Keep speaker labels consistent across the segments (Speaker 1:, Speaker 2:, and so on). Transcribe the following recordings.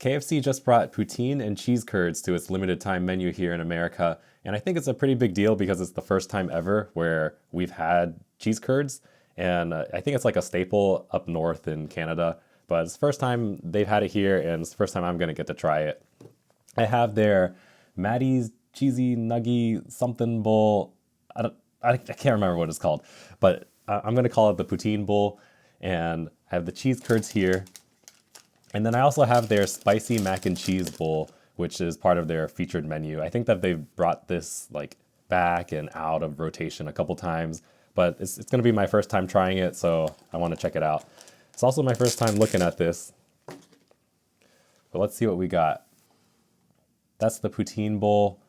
Speaker 1: KFC just brought poutine and cheese curds to its limited time menu here in America, and I think it's a pretty big deal because it's the first time ever where we've had cheese curds, and I think it's like a staple up north in Canada, but it's the first time they've had it here, and it's the first time I'm gonna get to try it. I have their Matty's cheesy nuggy something bowl. I can't remember what it's called, but I'm gonna call it the Poutine Bowl, and I have the cheese curds here. And then I also have their spicy mac and cheese bowl, which is part of their featured menu. I think that they've brought this like back and out of rotation a couple times, but it's going to be my first time trying it, so I want to check it out. It's also my first time looking at this. But let's see what we got. That's the poutine bowl.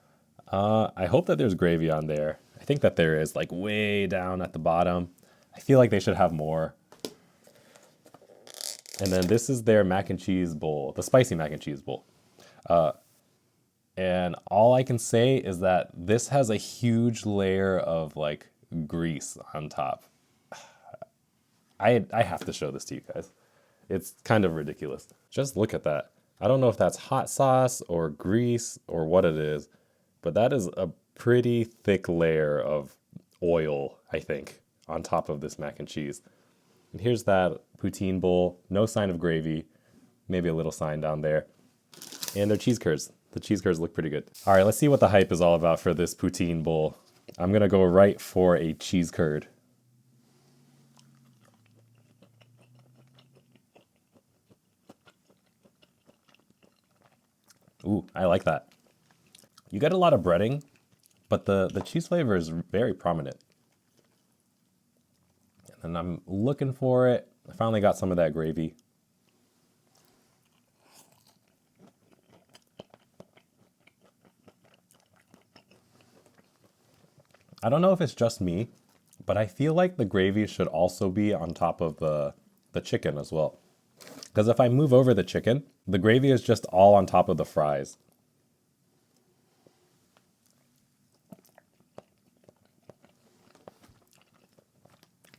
Speaker 1: I hope that there's gravy on there. I think that there is, like way down at the bottom. I feel like they should have more. And then this is their mac and cheese bowl, the spicy mac and cheese bowl. And all I can say is that this has a huge layer of like grease on top. I have to show this to you guys. It's kind of ridiculous. Just look at that. I don't know if that's hot sauce or grease or what it is, but that is a pretty thick layer of oil, I think, on top of this mac and cheese. And here's that poutine bowl, no sign of gravy, maybe a little sign down there. And their cheese curds. The cheese curds look pretty good. All right, let's see what the hype is all about for this poutine bowl. I'm gonna go right for a cheese curd. Ooh, I like that. You get a lot of breading, but the cheese flavor is very prominent. And I'm looking for it. I finally got some of that gravy. I don't know if it's just me, but I feel like the gravy should also be on top of the chicken as well. Because if I move over the chicken, the gravy is just all on top of the fries.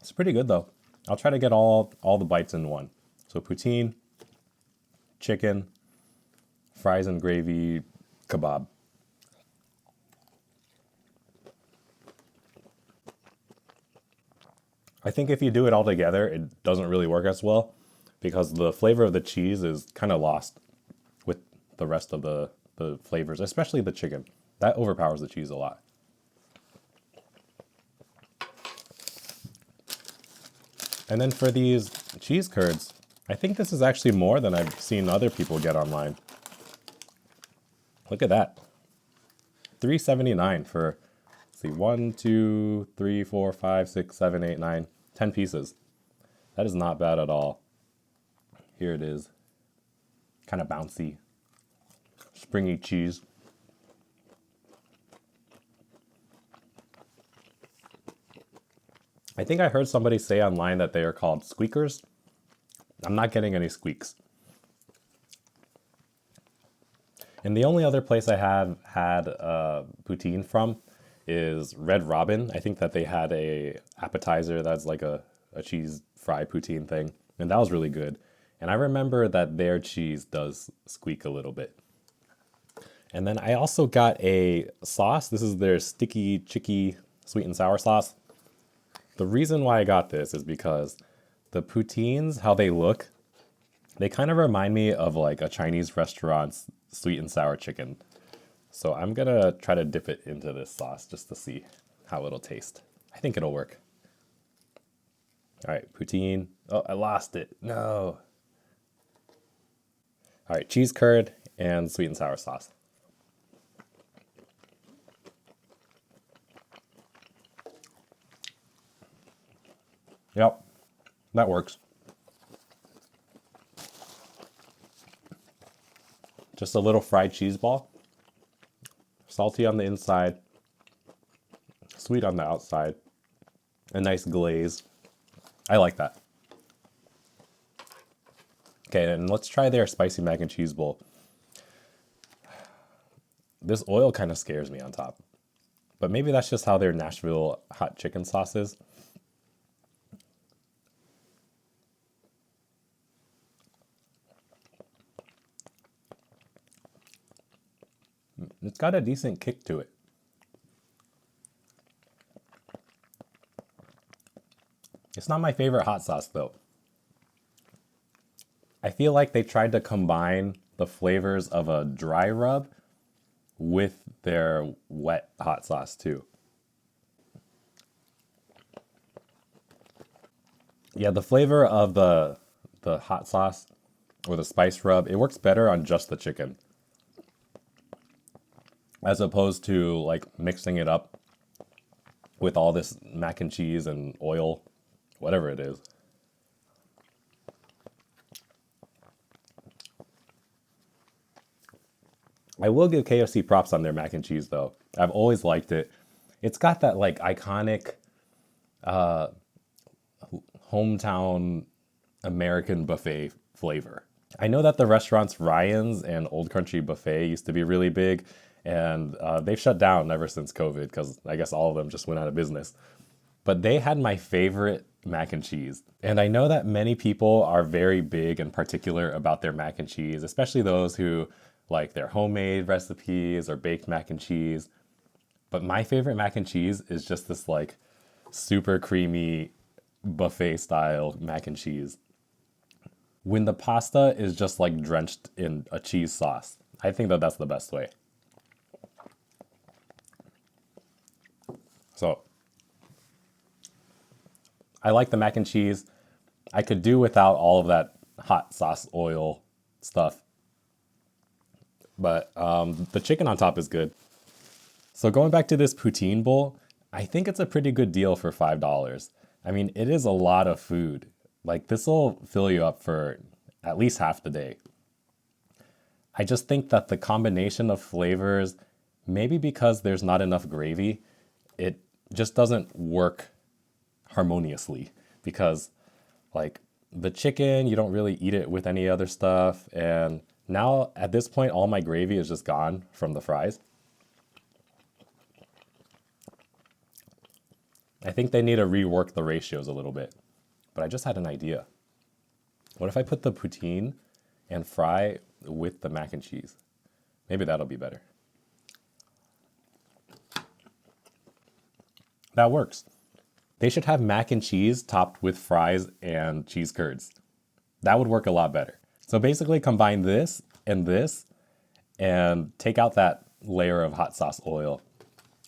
Speaker 1: It's pretty good though. I'll try to get all the bites in one. So poutine, chicken, fries and gravy, kebab. I think if you do it all together, it doesn't really work as well because the flavor of the cheese is kind of lost with the rest of the flavors, especially the chicken. That overpowers the cheese a lot. And then for these cheese curds, I think this is actually more than I've seen other people get online. Look at that. $3.79 for, let's see, 1, 2, 3, 4, 5, 6, 7, 8, 9, 10 pieces. That is not bad at all. Here it is. Kind of bouncy, springy cheese. I think I heard somebody say online that they are called squeakers. I'm not getting any squeaks. And the only other place I have had poutine from is Red Robin. I think that they had a appetizer that's like a cheese fry poutine thing. And that was really good. And I remember that their cheese does squeak a little bit. And then I also got a sauce. This is their sticky chicky sweet and sour sauce. The reason why I got this is because the poutines, how they look, they kind of remind me of like a Chinese restaurant's sweet and sour chicken. So I'm gonna try to dip it into this sauce just to see how it'll taste. I think it'll work. All right, poutine. Oh, I lost it. No. All right, cheese curd and sweet and sour sauce. Yep, that works. Just a little fried cheese ball. Salty on the inside, sweet on the outside, a nice glaze. I like that. Okay, and let's try their spicy mac and cheese bowl. This oil kind of scares me on top, but maybe that's just how their Nashville hot chicken sauce is. It's got a decent kick to it. It's not my favorite hot sauce though. I feel like they tried to combine the flavors of a dry rub with their wet hot sauce too. Yeah, the flavor of the hot sauce or the spice rub, it works better on just the chicken as opposed to like mixing it up with all this mac and cheese and oil, whatever it is. I will give KFC props on their mac and cheese though. I've always liked it. It's got that like iconic hometown American buffet flavor. I know that the restaurants Ryan's and Old Country Buffet used to be really big, and they've shut down ever since COVID because I guess all of them just went out of business. But they had my favorite mac and cheese. And I know that many people are very big and particular about their mac and cheese, especially those who like their homemade recipes or baked mac and cheese. But my favorite mac and cheese is just this like super creamy buffet style mac and cheese. When the pasta is just like drenched in a cheese sauce, I think that that's the best way. So I like the mac and cheese. I could do without all of that hot sauce oil stuff. But the chicken on top is good. So going back to this poutine bowl, I think it's a pretty good deal for $5. I mean, it is a lot of food. Like this will fill you up for at least half the day. I just think that the combination of flavors, maybe because there's not enough gravy, it just doesn't work harmoniously because like the chicken, you don't really eat it with any other stuff. And now at this point, all my gravy is just gone from the fries. I think they need to rework the ratios a little bit, but I just had an idea. What if I put the poutine and fry with the mac and cheese? Maybe that'll be better. That works. They should have mac and cheese topped with fries and cheese curds. That would work a lot better. So basically combine this and take out that layer of hot sauce oil.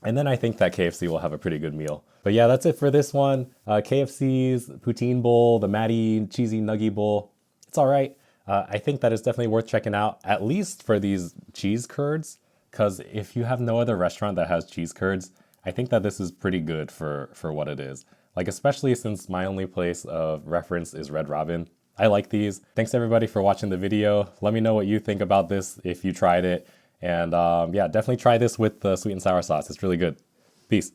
Speaker 1: And then I think that KFC will have a pretty good meal. But yeah, that's it for this one. KFC's Poutine Bowl, the Matty Cheesy Nuggy Bowl. It's all right. I think that it's definitely worth checking out, at least for these cheese curds. Because if you have no other restaurant that has cheese curds, I think that this is pretty good for what it is. Like, especially since my only place of reference is Red Robin. I like these. Thanks everybody for watching the video. Let me know what you think about this if you tried it. And yeah, definitely try this with the sweet and sour sauce. It's really good. Peace.